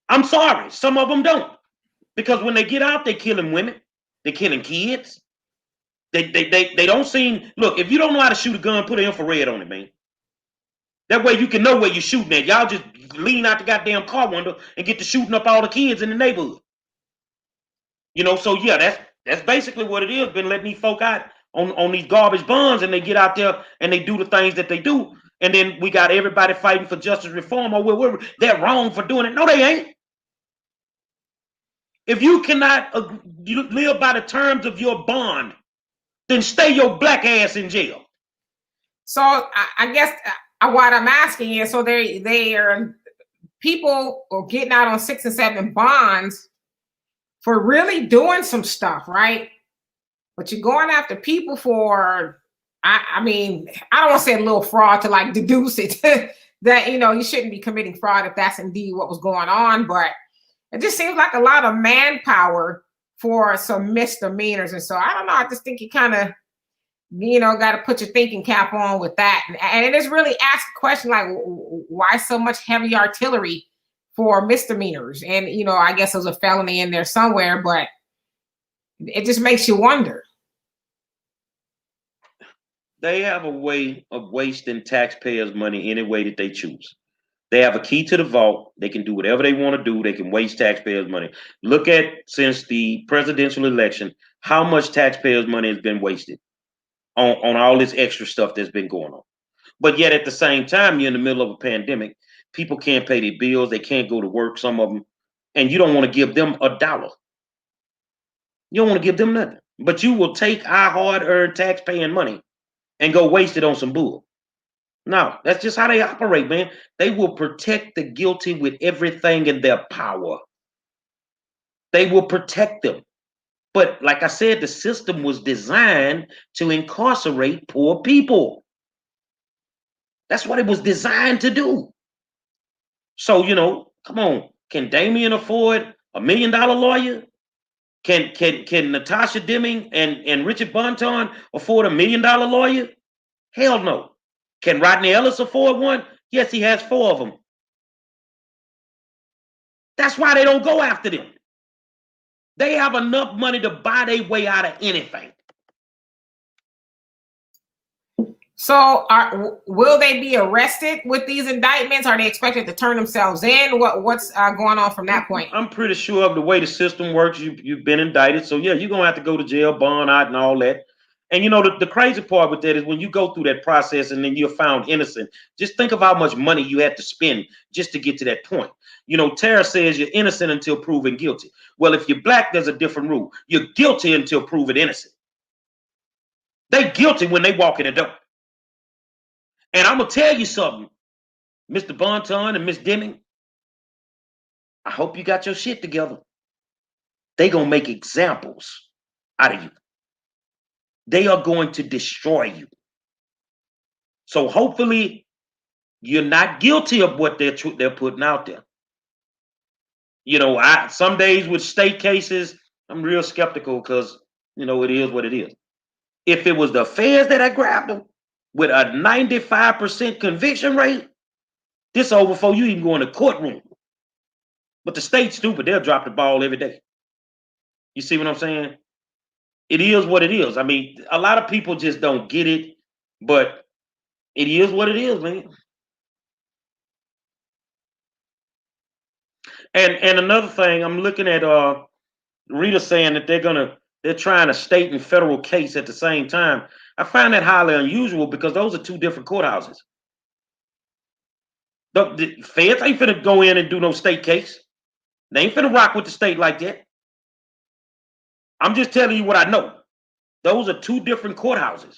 I'm sorry, some of them don't. Because when they get out, they're killing women, they're killing kids. They don't seem, look, if you don't know how to shoot a gun, put an infrared on it, man. That way you can know where you're shooting at. Y'all just lean out the goddamn car window and get to shooting up all the kids in the neighborhood. So yeah, that's basically what it is. Been letting these folk out on these garbage bonds, and they get out there and they do the things that they do. And then we got everybody fighting for justice reform. Oh, they're wrong for doing it. No, they ain't. If you cannot live by the terms of your bond, then stay your black ass in jail. So I guess what I'm asking is, so they are people are getting out on 6 and 7 bonds for really doing some stuff, right? But you're going after people for, I mean, I don't want to say a little fraud to like deduce it that, you shouldn't be committing fraud if that's indeed what was going on. But it just seems like a lot of manpower for some misdemeanors. And so I don't know. I just think you kind of, got to put your thinking cap on with that. And it just really asks a question like, why so much heavy artillery for misdemeanors? And, I guess there's a felony in there somewhere, but it just makes you wonder. They have a way of wasting taxpayers' money any way that they choose. They have a key to the vault. They can do whatever they want to do. They can waste taxpayers' money. Look at, since the presidential election, how much taxpayers' money has been wasted on all this extra stuff that's been going on. But yet at the same time, you're in the middle of a pandemic. People can't pay their bills. They can't go to work, some of them. And you don't want to give them $1. You don't want to give them nothing. But you will take our hard-earned tax-paying money and go waste it on some bull. No, that's just how they operate, man. They will protect the guilty with everything in their power. They will protect them. But like I said, the system was designed to incarcerate poor people. That's what it was designed to do. So, come on. Can Damien afford $1 million lawyer? Can Natasha Deming and Richard Bonton afford $1 million lawyer? Hell no. Can Rodney Ellis afford one? Yes, he has 4 of them. That's why they don't go after them. They have enough money to buy their way out of anything. So will they be arrested with these indictments? Are they expected to turn themselves in? What's going on from that point? I'm pretty sure of the way the system works, you've been indicted. So yeah, you're gonna have to go to jail, bond out and all that. And you know, the crazy part with that is when you go through that process and then you're found innocent, just think of how much money you had to spend just to get to that point. You know, Tara says you're innocent until proven guilty. Well, if you're black, there's a different rule. You're guilty until proven innocent. They guilty when they walk in the door. And I'm gonna tell you something, Mr. Bonton and Miss Deming, I hope you got your shit together. They gonna make examples out of you. They are going to destroy you. So hopefully you're not guilty of what they're putting out there. You know, some days with state cases, I'm real skeptical because, you know, it is what it is. If it was the feds that had grabbed them with a 95% conviction rate, this over before you even go in the courtroom. But the state's stupid. They'll drop the ball every day. You see what I'm saying? It is what it is. I mean, a lot of people just don't get it, but it is what it is, man. And another thing, I'm looking at Rita saying that they're trying a state and federal case at the same time. I find that highly unusual because those are two different courthouses. The feds ain't finna go in and do no state case. They ain't finna rock with the state like that. I'm just telling you what I know. Those are two different courthouses.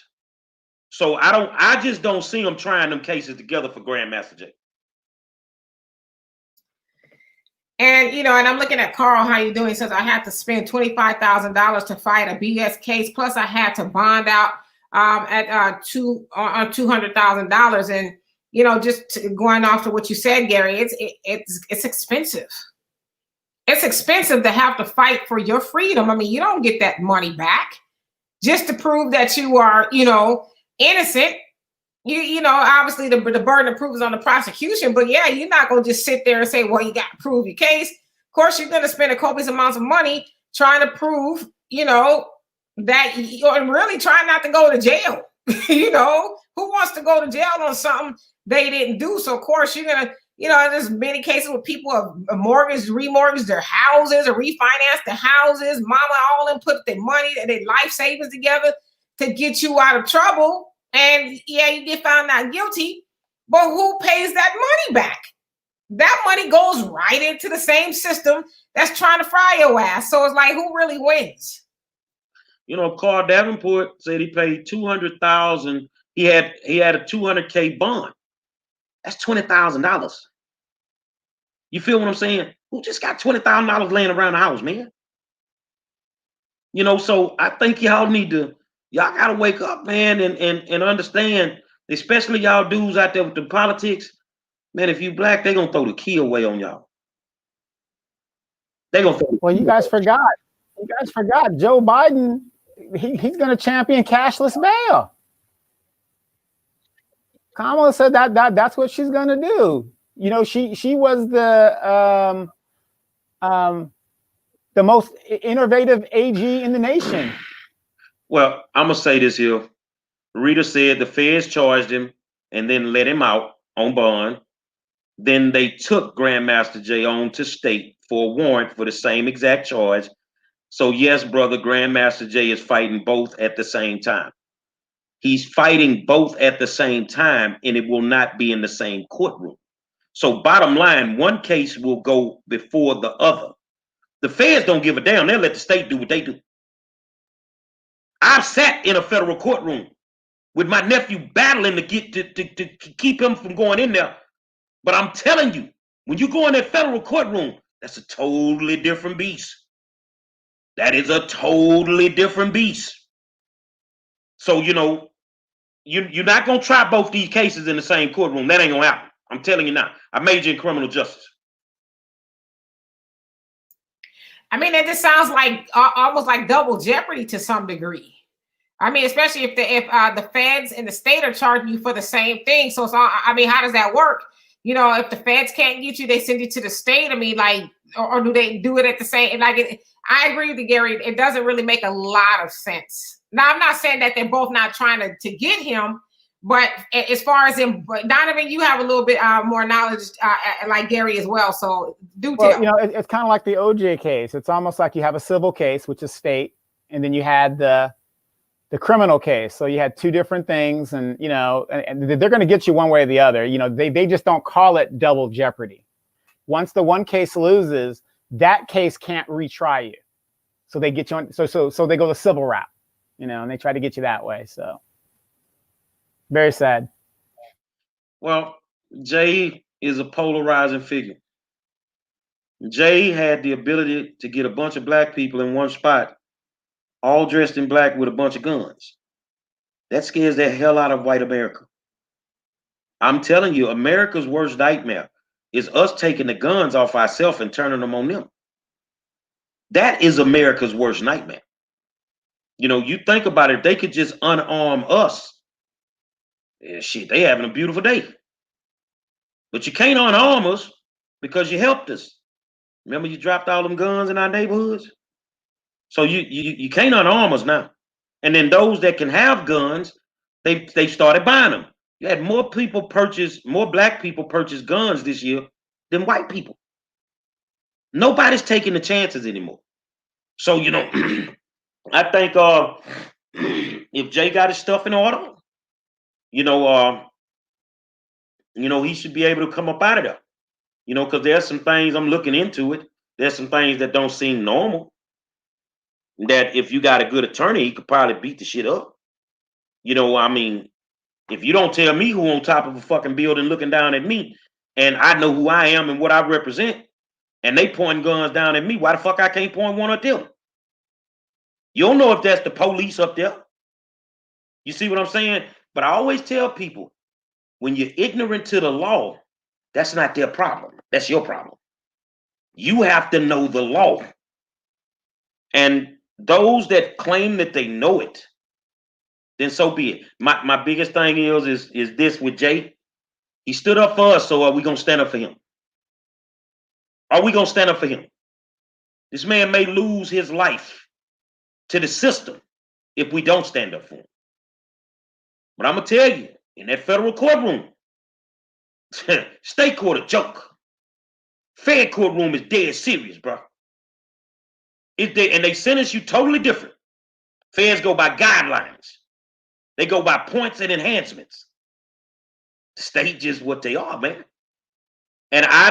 So I just don't see them trying them cases together for Grandmaster Jay. And, you know, and I'm looking at Carl, how you doing? He says, I had to spend $25,000 to fight a BS case. Plus I had to bond out at $200,000. And, you know, just going off to what you said, Gary, it's expensive. It's expensive to have to fight for your freedom. I mean, you don't get that money back just to prove that you are, you know, innocent. You know, obviously the burden of proof is on the prosecution, but yeah, you're not going to just sit there and say, well, you got to prove your case. Of course, you're going to spend a copious amounts of money trying to prove, you know, that you're really trying not to go to jail. You know, who wants to go to jail on something they didn't do? So of course you're going to, you know, there's many cases where people have remortgaged their houses or refinanced the houses. Mama, all them put their money and their life savings together to get you out of trouble. And yeah, you get found not guilty, but who pays that money back? That money goes right into the same system that's trying to fry your ass. So it's like, who really wins? You know, Carl Davenport said he paid $200,000. He had a $200K bond. That's $20,000. You feel what I'm saying? Who just got $20,000 laying around the house, man? You know, so I think y'all gotta wake up, man, and understand, especially y'all dudes out there with the politics. Man, if you black, they gonna throw the key away on y'all. They gonna throw. Well, you guys forgot. Joe Biden, he's gonna champion cashless bail. Kamala said that's what she's gonna do. You know, she was the most innovative AG in the nation. Well, I'm gonna say this here. Rita said the feds charged him and then let him out on bond. Then they took Grandmaster Jay on to state for a warrant for the same exact charge. So yes, brother, Grandmaster Jay is fighting both at the same time. He's fighting both at the same time, and it will not be in the same courtroom. So bottom line, one case will go before the other. The feds don't give a damn. They'll let the state do what they do. I've sat in a federal courtroom with my nephew battling to get to keep him from going in there. But I'm telling you, when you go in that federal courtroom, that's a totally different beast. That is a totally different beast. So, you know, you're not going to try both these cases in the same courtroom. That ain't going to happen. I'm telling you now. I major in criminal justice. I mean, it just sounds like almost like double jeopardy to some degree. I mean, especially if the feds and the state are charging you for the same thing. So I mean, how does that work? you know, if the feds can't get you, they send you to the state. I mean, like, or do they do it at the same? Like, I agree with you, Gary. It doesn't really make a lot of sense. Now, I'm not saying that they're both not trying to get him, but as far as him, Donovan, you have a little bit more knowledge, like Gary as well. So do tell. Well, you know, it's kind of like the OJ case. It's almost like you have a civil case, which is state, and then you had the criminal case. So you had two different things, and you know, and they're going to get you one way or the other. You know, they just don't call it double jeopardy. Once the one case loses, that case can't retry you. So they get you on. So they go the civil route, you know, and they try to get you that way. So very sad. Well, Jay is a polarizing figure. Jay had the ability to get a bunch of black people in one spot, all dressed in black with a bunch of guns. That scares the hell out of white America. I'm telling you, America's worst nightmare is us taking the guns off ourselves and turning them on them. That is America's worst nightmare. You know, you think about it, if they could just unarm us, shit, they having a beautiful day. But you can't unarm us because you helped us. Remember, you dropped all them guns in our neighborhoods? So you can't unarm us now. And then those that can have guns, they started buying them. You had more black people purchase guns this year than white people. Nobody's taking the chances anymore. So, you know, I think if Jay got his stuff in order, you know, he should be able to come up out of there. You know, because there's some things I'm looking into it. There's some things that don't seem normal. That if you got a good attorney, he could probably beat the shit up. You know, I mean, if you don't tell me who on top of a fucking building looking down at me, and I know who I am and what I represent, and they pointing guns down at me, why the fuck I can't point one at them? You don't know if that's the police up there. You see what I'm saying? But I always tell people, when you're ignorant to the law, that's not their problem. That's your problem. You have to know the law. And those that claim that they know it, then so be it. My biggest thing is this with Jay. He stood up for us, so are we going to stand up for him? Are we going to stand up for him? This man may lose his life to the system if we don't stand up for him. But I'm going to tell you, in that federal courtroom, state court a joke. Fed courtroom is dead serious, bro. And they sentence you totally different. Feds go by guidelines. They go by points and enhancements. State just what they are, man. And I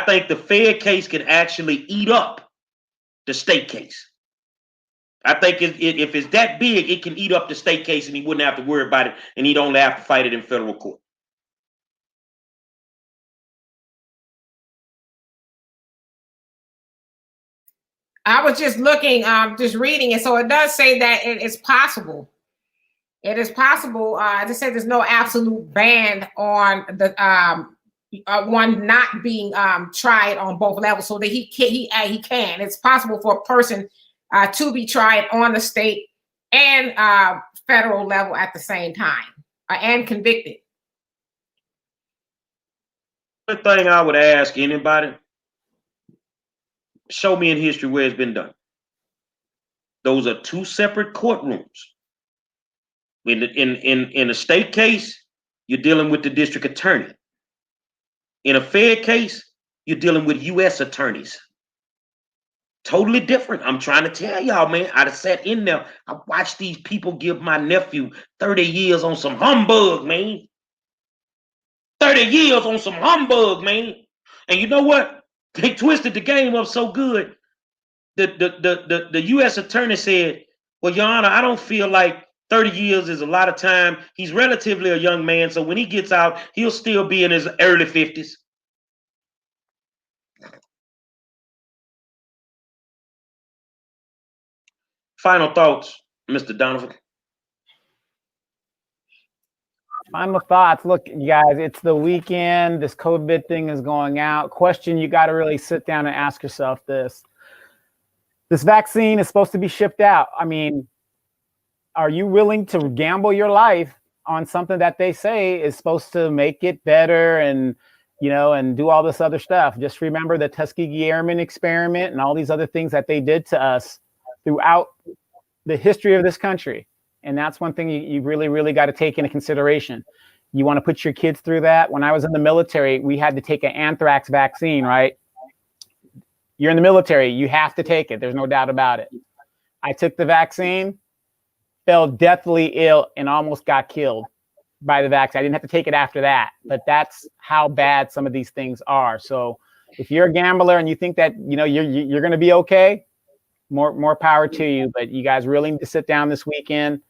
think the Fed case can actually eat up the state case. I think if it's that big, it can eat up the state case and he wouldn't have to worry about it, and he'd only have to fight it in federal court. I was just looking, just reading it. So it does say that it is possible. It is possible. It says there's no absolute ban on the one not being tried on both levels, so that he can. It's possible for a person to be tried on the state and federal level at the same time, and convicted. The thing I would ask anybody, show me in history where it's been done. Those are two separate courtrooms. In a state case, you're dealing with the district attorney. In a Fed case, you're dealing with U.S. attorneys. Totally different. I'm trying to tell y'all, man. I'd have sat in there. I watched these people give my nephew 30 years on some humbug, man. 30 years on some humbug, man. And you know what? They twisted the game up so good. The U.S. attorney said, well, Your Honor, I don't feel like 30 years is a lot of time. He's relatively a young man, so when he gets out, he'll still be in his early 50s. Final thoughts, Mr. Donovan. Final thoughts. Look, you guys, it's the weekend. This COVID thing is going out. Question you got to really sit down and ask yourself this. This vaccine is supposed to be shipped out. I mean, are you willing to gamble your life on something that they say is supposed to make it better and, you know, and do all this other stuff. Just remember the Tuskegee Airmen experiment and all these other things that they did to us throughout the history of this country. And that's one thing you really, really got to take into consideration. You want to put your kids through that. When I was in the military, we had to take an anthrax vaccine, right? You're in the military, you have to take it. There's no doubt about it. I took the vaccine, fell deathly ill, and almost got killed by the vaccine. I didn't have to take it after that, but that's how bad some of these things are. So if you're a gambler and you think that, you know, you're going to be okay, more power to you. But you guys really need to sit down this weekend,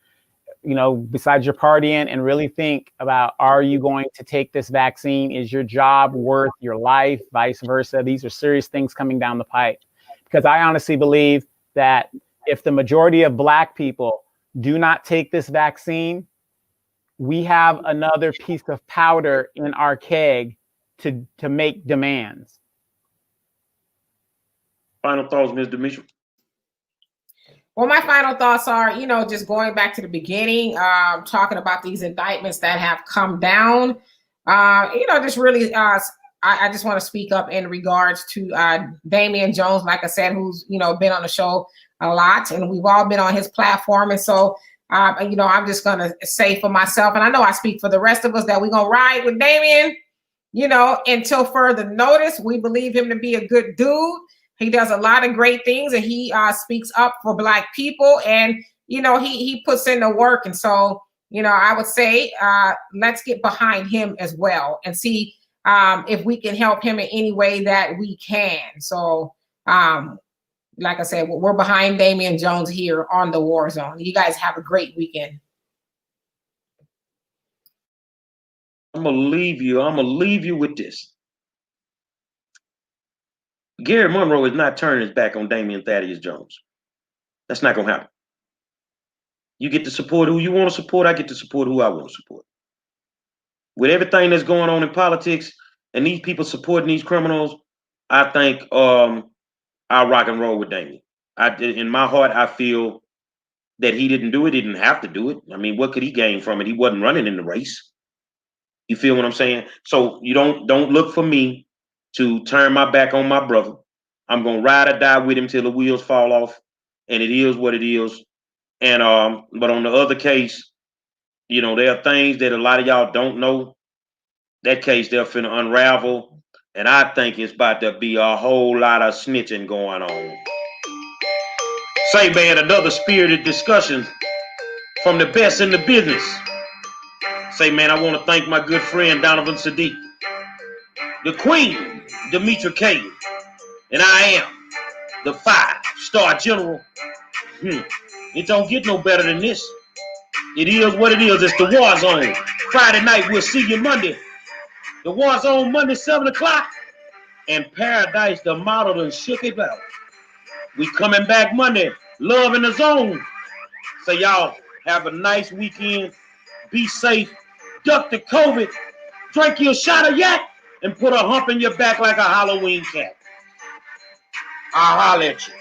you know, besides your partying, and really think about, are you going to take this vaccine? Is your job worth your life? Vice versa. These are serious things coming down the pipe, because I honestly believe that if the majority of Black people do not take this vaccine, we have another piece of powder in our keg to make demands. Final thoughts, Ms. Demetra? Well, my final thoughts are, you know, just going back to the beginning, talking about these indictments that have come down. You know, just really, I just want to speak up in regards to Damian Jones, like I said, who's, you know, been on the show a lot, and we've all been on his platform. And so, you know, I'm just going to say for myself, and I know I speak for the rest of us, that we're going to ride with Damian, you know, until further notice. We believe him to be a good dude. He does a lot of great things, and he speaks up for Black people, and, you know, he puts in the work. And so, you know, I would say let's get behind him as well and see if we can help him in any way that we can. So, like I said, we're behind Damian Jones here on the War Zone. You guys have a great weekend. I'm gonna leave you with this. Gary Monroe is not turning his back on Damian Thaddeus Jones. That's not gonna happen. You get to support who you want to support. I get to support who I want to support. With everything that's going on in politics and these people supporting these criminals, I think I'll rock and roll with Damian. In my heart, I feel that he didn't do it. He didn't have to do it. I mean, what could he gain from it? He wasn't running in the race. You feel what I'm saying? So you don't look for me to turn my back on my brother. I'm gonna ride or die with him till the wheels fall off, and it is what it is. And but on the other case, you know, there are things that a lot of y'all don't know. That case they're finna unravel, and I think it's about to be a whole lot of snitching going on. Say, man, another spirited discussion from the best in the business. Say, man, I want to thank my good friend Donovan Sadiq, the Queen Demetra K, and I am the 5-star general. It don't get no better than this. It is what it is. It's the War Zone. Friday night, we'll see you Monday. The War Zone Monday, 7 o'clock. And Paradise, the model, done shook it out. We coming back Monday. Love in the zone. So y'all have a nice weekend. Be safe. Duck the COVID. Drink your shot of yak and put a hump in your back like a Halloween cat. I'll holler at you.